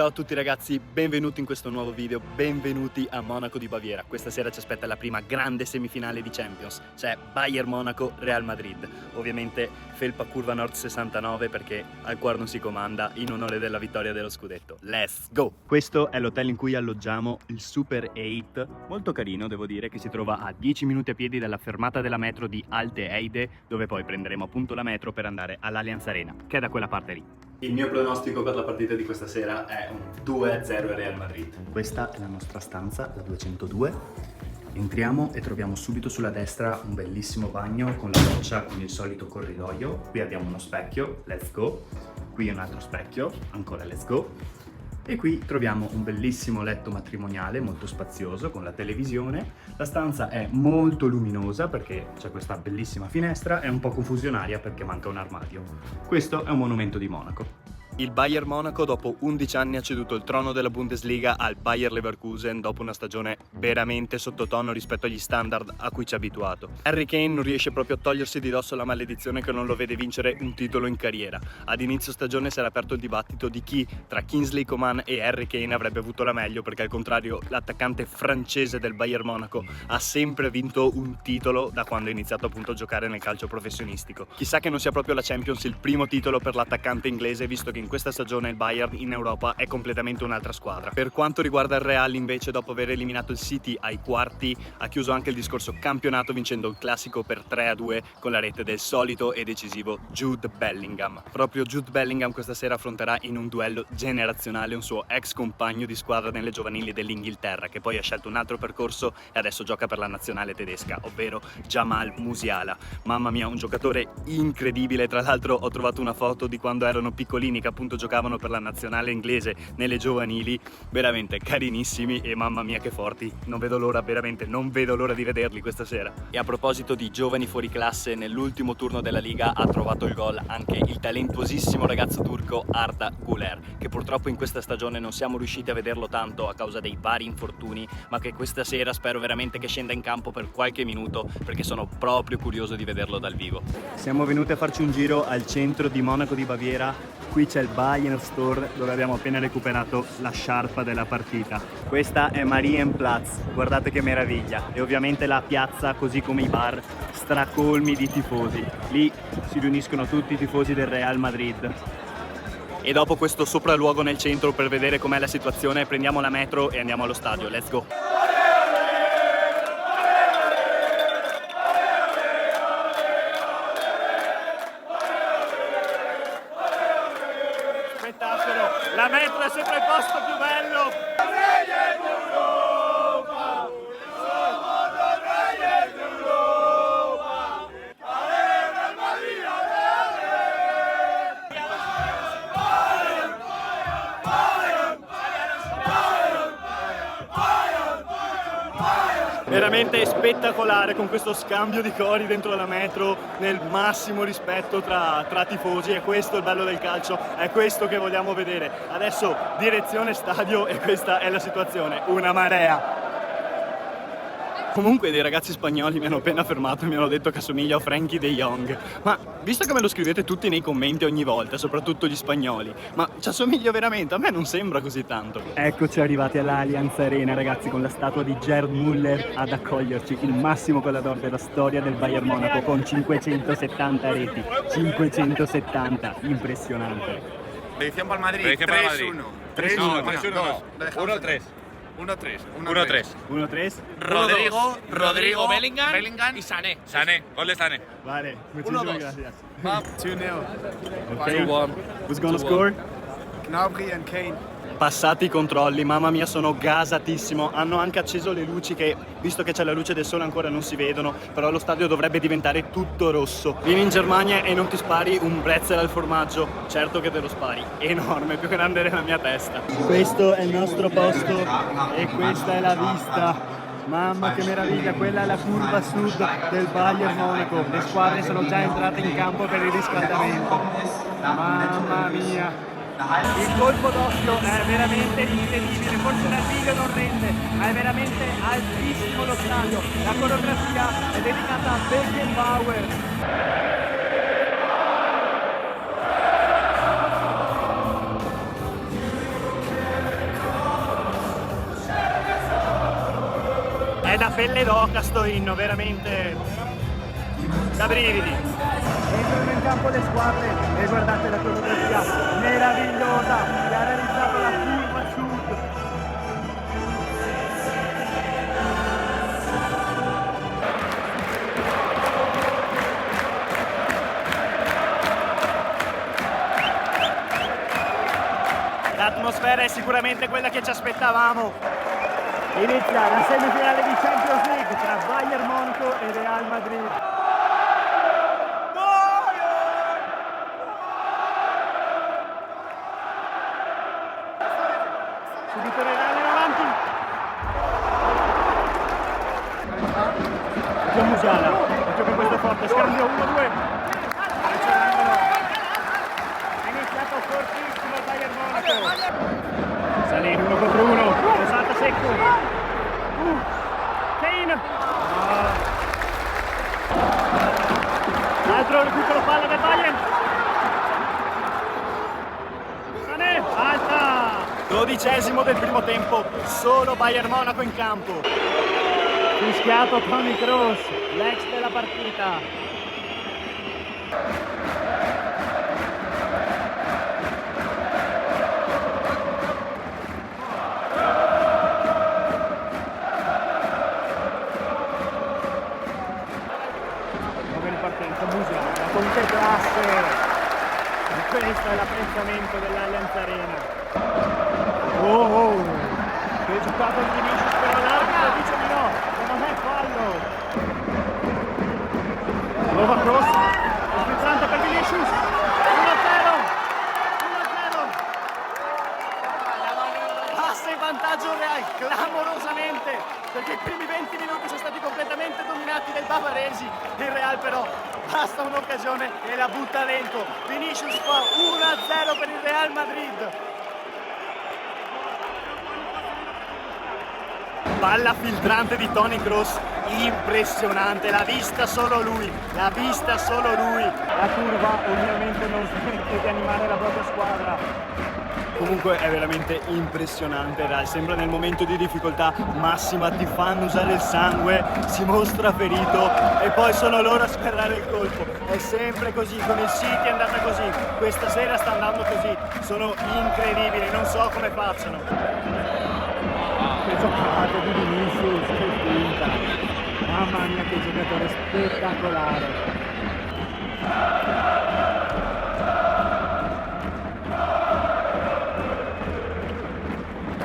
Ciao a tutti ragazzi, benvenuti in questo nuovo video, benvenuti a Monaco di Baviera. Questa sera ci aspetta la prima grande semifinale di Champions, c'è Bayern Monaco Real Madrid. Ovviamente felpa curva nord 69 perché al cuore non si comanda, in onore della vittoria dello scudetto. Let's go! Questo è l'hotel in cui alloggiamo, il Super 8, molto carino devo dire, che si trova a 10 minuti a piedi dalla fermata della metro di Alte Heide, dove poi prenderemo appunto la metro per andare all'Allianz Arena, che è da quella parte lì. Il mio pronostico per la partita di questa sera è un 2-0 Real Madrid. Questa è la nostra stanza, la 202. Entriamo e troviamo subito sulla destra un bellissimo bagno con la doccia con il solito corridoio. Qui abbiamo uno specchio, let's go. Qui un altro specchio, ancora let's go. E qui troviamo un bellissimo letto matrimoniale molto spazioso con la televisione. La stanza è molto luminosa perché c'è questa bellissima finestra, è un po' confusionaria perché manca un armadio. Questo è un monumento di Monaco. Il Bayern Monaco dopo 11 anni ha ceduto il trono della Bundesliga al Bayer Leverkusen dopo una stagione veramente sottotono rispetto agli standard a cui ci ha abituato. Harry Kane non riesce proprio a togliersi di dosso la maledizione che non lo vede vincere un titolo in carriera. Ad inizio stagione si era aperto il dibattito di chi tra Kingsley Coman e Harry Kane avrebbe avuto la meglio, perché al contrario l'attaccante francese del Bayern Monaco ha sempre vinto un titolo da quando ha iniziato appunto a giocare nel calcio professionistico. Chissà che non sia proprio la Champions il primo titolo per l'attaccante inglese, visto che in questa stagione il Bayern in Europa è completamente un'altra squadra. Per quanto riguarda il Real invece, dopo aver eliminato il City ai quarti, ha chiuso anche il discorso campionato vincendo il classico per 3-2 con la rete del solito e decisivo Jude Bellingham. Proprio Jude Bellingham questa sera affronterà in un duello generazionale un suo ex compagno di squadra nelle giovanili dell'Inghilterra, che poi ha scelto un altro percorso e adesso gioca per la nazionale tedesca, ovvero Jamal Musiala. Mamma mia, un giocatore incredibile. Tra l'altro ho trovato una foto di quando erano piccolini che appunto giocavano per la nazionale inglese nelle giovanili, veramente carinissimi e mamma mia che forti. Non vedo l'ora, veramente non vedo l'ora di vederli questa sera. E a proposito di giovani fuori classe, nell'ultimo turno della Liga ha trovato il gol anche il talentuosissimo ragazzo turco Arda Güler, che purtroppo in questa stagione non siamo riusciti a vederlo tanto a causa dei vari infortuni, ma che questa sera spero veramente che scenda in campo per qualche minuto, perché sono proprio curioso di vederlo dal vivo. Siamo venuti a farci un giro al centro di Monaco di Baviera. Qui c'è il Bayern Store dove abbiamo appena recuperato la sciarpa della partita. Questa è Marienplatz, guardate che meraviglia. E ovviamente la piazza, così come i bar, stracolmi di tifosi. Lì si riuniscono tutti i tifosi del Real Madrid. E dopo questo sopralluogo nel centro per vedere com'è la situazione, prendiamo la metro e andiamo allo stadio. Let's go! La metro è sempre il posto più bello! Veramente spettacolare con questo scambio di cori dentro la metro, nel massimo rispetto tra tifosi. È questo il bello del calcio, è questo che vogliamo vedere. Adesso direzione stadio e questa è la situazione, una marea. Comunque dei ragazzi spagnoli mi hanno appena fermato e mi hanno detto che assomiglia a Frankie de Jong. Ma visto che me lo scrivete tutti nei commenti ogni volta, soprattutto gli spagnoli, ma ci assomiglia veramente? A me non sembra così tanto. Eccoci arrivati all'Allianz Arena ragazzi, con la statua di Gerd Müller ad accoglierci, il massimo goleador della storia del Bayern Monaco con 570 reti. 570, impressionante. Predicción para el Madrid. 3-1. 3-1. 1-3. 1-3. 1-3. Rodrigo, Bellingham y Sané. Sané. Gol de Sané. Vale, muchísimas 1-2. gracias. 2-0. Okay. Who's gonna score? Gnabry and Kane. Passati i controlli, mamma mia sono gasatissimo. Hanno anche acceso le luci che, visto che c'è la luce del sole, ancora non si vedono, però lo stadio dovrebbe diventare tutto rosso. Vieni in Germania e non ti spari un pretzel al formaggio? Certo che te lo spari, enorme, più grande della mia testa. Questo è il nostro posto e questa è la vista. Mamma che meraviglia, quella è la curva sud del Bayern Monaco. Le squadre sono già entrate in campo per il riscaldamento. Mamma mia! Il colpo d'occhio è veramente incredibile, forse nel video non rende, ma è veramente altissimo lo stadio. La coreografia è dedicata a Beckenbauer. da pelle d'oca sto inno, veramente da brividi. Entrano in campo le squadre e guardate la coreografia meravigliosa che ha realizzato la curva sud. L'atmosfera è sicuramente quella che ci aspettavamo. Inizia la semifinale di Champions League tra Bayern Monaco e Real Madrid. Subito Real in avanti. C'è Musiala, occhio che questo è forte, scambio 1-2. Ha iniziato fortissimo il Bayern Monaco. Salini 1 contro 1, lo salta secco. Kane. Altro recupero palla del Bayern. Sané, alta. 12esimo del primo tempo, solo Bayern Monaco in campo. Fischiato Toni Kroos, l'ex della partita. Nuova ripartenza, Musiala, con che classe! E questo è l'apprezzamento dell'Allianz Arena. Oh, che giocato di Vinicius, però l'arbitro dice di no, che non è fallo. Nuova cross, sprizzante per Vinicius, 1-0, 1-0. Passa in vantaggio Real clamorosamente, perché i primi 20 minuti sono stati completamente dominati dai bavaresi. Il Real però basta un'occasione e la butta dentro. Vinicius fa 1-0 per il Real Madrid. Palla filtrante di Toni Kroos, impressionante, l'ha vista solo lui, l'ha vista solo lui. La curva ovviamente non smette di animare la propria squadra. Comunque è veramente impressionante, Real sembra nel momento di difficoltà massima, ti fanno usare il sangue, si mostra ferito e poi sono loro a sferrare il colpo. È sempre così, con il City è andata così, questa sera sta andando così, sono incredibili, non so come facciano. Che giocata di Vinicius, che finta! Mamma mia, che giocatore spettacolare!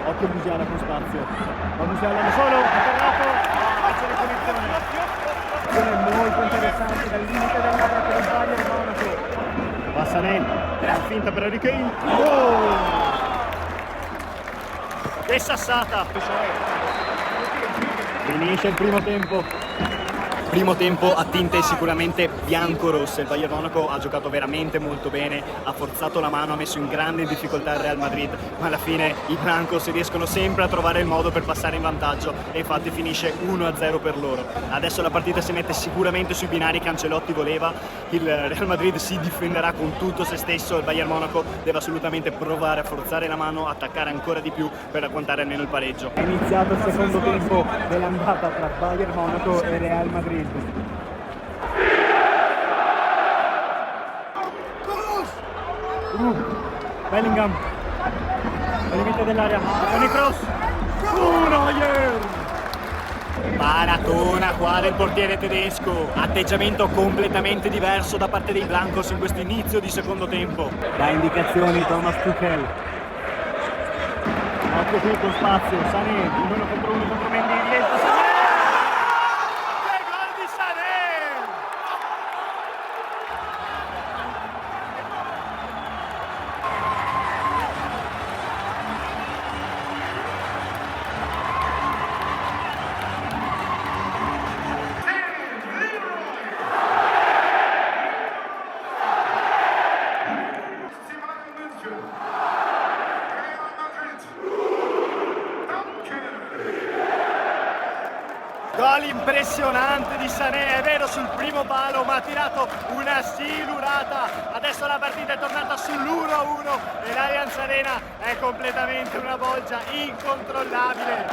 Occhio Musiala con spazio. Ma Musiala da solo, atterrato, c'è la connessione. Azione molto interessante dal limite dell'area per il Bayern Monaco. Va Sané, la finta per Harry Kane. Oh! Che sassata! Finisce il primo tempo. Primo tempo a tinte sicuramente bianco-rosse, il Bayern Monaco ha giocato veramente molto bene, ha forzato la mano, ha messo in grande difficoltà il Real Madrid, ma alla fine i blancos riescono sempre a trovare il modo per passare in vantaggio e infatti finisce 1-0 per loro. Adesso la partita si mette sicuramente sui binari che Ancelotti voleva, il Real Madrid si difenderà con tutto se stesso, il Bayern Monaco deve assolutamente provare a forzare la mano, attaccare ancora di più per agguantare almeno il pareggio. È iniziato il secondo tempo dell'andata tra Bayern Monaco e Real Madrid. Bellingham al limite dell'area, Toni Kroos, Neuer. Maratona qua del portiere tedesco, atteggiamento completamente diverso da parte dei blancos in questo inizio di secondo tempo. Da indicazioni Thomas Tuchel. Occhio qui con spazio, Sané, 1 contro 1 contro Mendy, diventa Sané. Che gol di Sané! Gol impressionante di Sané, è vero sul primo palo ma ha tirato una silurata, adesso la partita è tornata sull'1-1 e l'Allianz Arena è completamente una bolgia incontrollabile.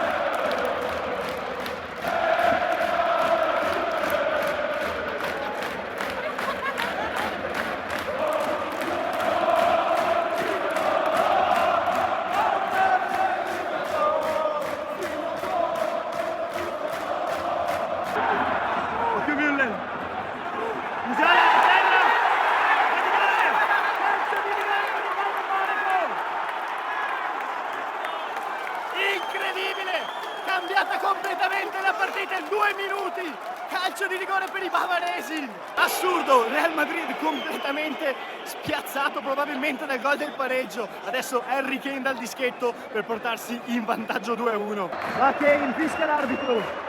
incredibile! Cambiata completamente la partita in 2 minuti! Calcio di rigore per i bavaresi! Assurdo! Real Madrid completamente spiazzato probabilmente dal gol del pareggio. Adesso Harry Kane dal dischetto per portarsi in vantaggio 2-1. Va Kane, fischia l'arbitro!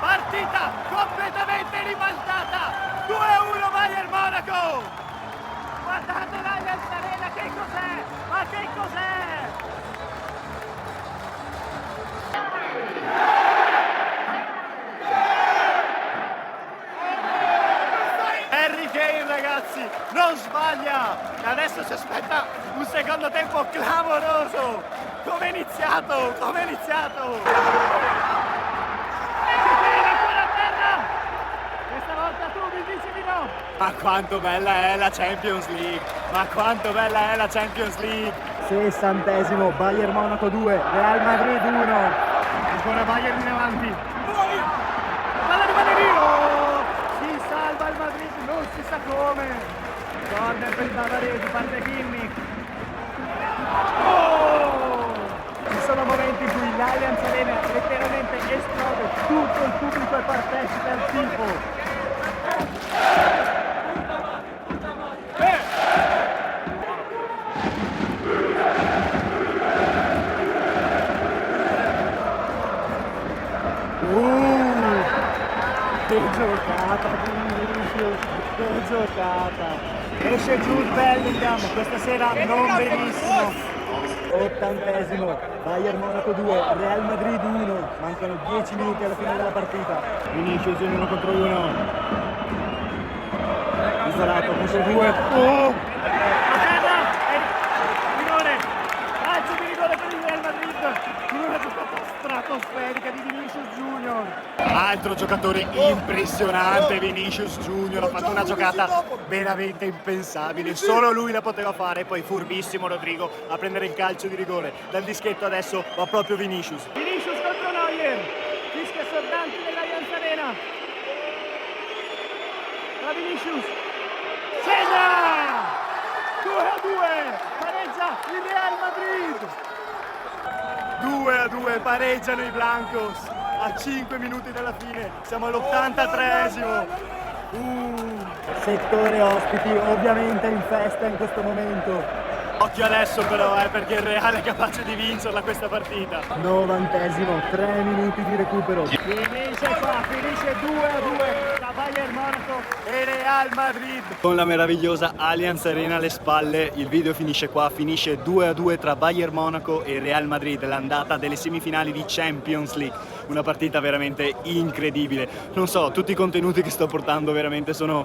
Partita completamente ribaltata! 2-1 Bayern Monaco! Guardate l'Allianz Arena, che cos'è? Ma che cos'è? Harry Kane, ragazzi, non sbaglia! Adesso si aspetta un secondo tempo clamoroso! Come è iniziato? Come è iniziato? Ma quanto bella è la Champions League! Ma quanto bella è la Champions League! 60esimo, Bayern Monaco 2, Real Madrid 1. Ancora Bayern in avanti. Palla di Valerio! Si salva il Madrid, non si sa come. Corner per il bavarese, parte Kimmich. Oh! Ci sono momenti in cui l'Allianz Arena letteralmente esplode, tutto il pubblico è partecipa al tifo. Che giocata di Vinicius, che giocata! Esce Jude Bellingham, questa sera non benissimo. 80esimo, Bayern Monaco 2, Real Madrid 1, mancano 10 minuti alla fine della partita. Vinicius in 1 contro 1. Isolato contro 2. Oh! Rigore! Calcio di rigore per il Real Madrid! Una giocata stratosferica di Vinicius Junior. Altro giocatore impressionante, Vinicius Junior, ha fatto una giocata veramente impensabile, solo lui la poteva fare, poi furbissimo Rodrigo a prendere il calcio di rigore. Dal dischetto adesso va proprio Vinicius. Vinicius contro Neuer, fischia assordante dell'Allianz Arena. La Vinicius, segna! 2-2, pareggia il Real Madrid. 2-2, pareggiano i Blancos. A 5 minuti dalla fine, siamo all'83esimo. Settore ospiti, ovviamente in festa in questo momento. Occhio adesso però, perché il Real è capace di vincerla questa partita. 90esimo, 3 minuti di recupero. Finisce qua, finisce 2-2 tra Bayern Monaco e Real Madrid. Con la meravigliosa Allianz Arena alle spalle, il video finisce qua, finisce 2-2 tra Bayern Monaco e Real Madrid, l'andata delle semifinali di Champions League. Una partita veramente incredibile. Non so, tutti i contenuti che sto portando veramente sono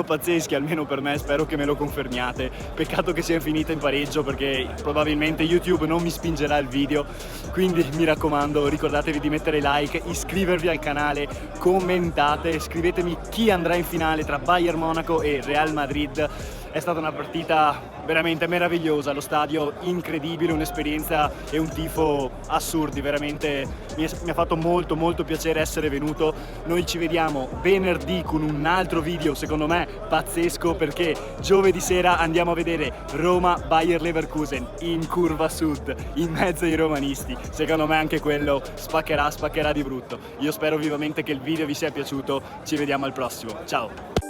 pazzeschi, almeno per me, spero che me lo confermiate. Peccato che sia finita in pareggio perché probabilmente YouTube non mi spingerà il video, quindi mi raccomando, ricordatevi di mettere like, iscrivervi al canale, commentate, scrivetemi chi andrà in finale tra Bayern Monaco e Real Madrid. È stata una partita veramente meravigliosa, lo stadio incredibile, un'esperienza e un tifo assurdi, veramente mi ha fatto molto piacere essere venuto. Noi ci vediamo venerdì con un altro video secondo me pazzesco, perché giovedì sera andiamo a vedere Roma-Bayer Leverkusen in curva sud, in mezzo ai romanisti. Secondo me anche quello spaccherà di brutto. Io spero vivamente che il video vi sia piaciuto, ci vediamo al prossimo, ciao!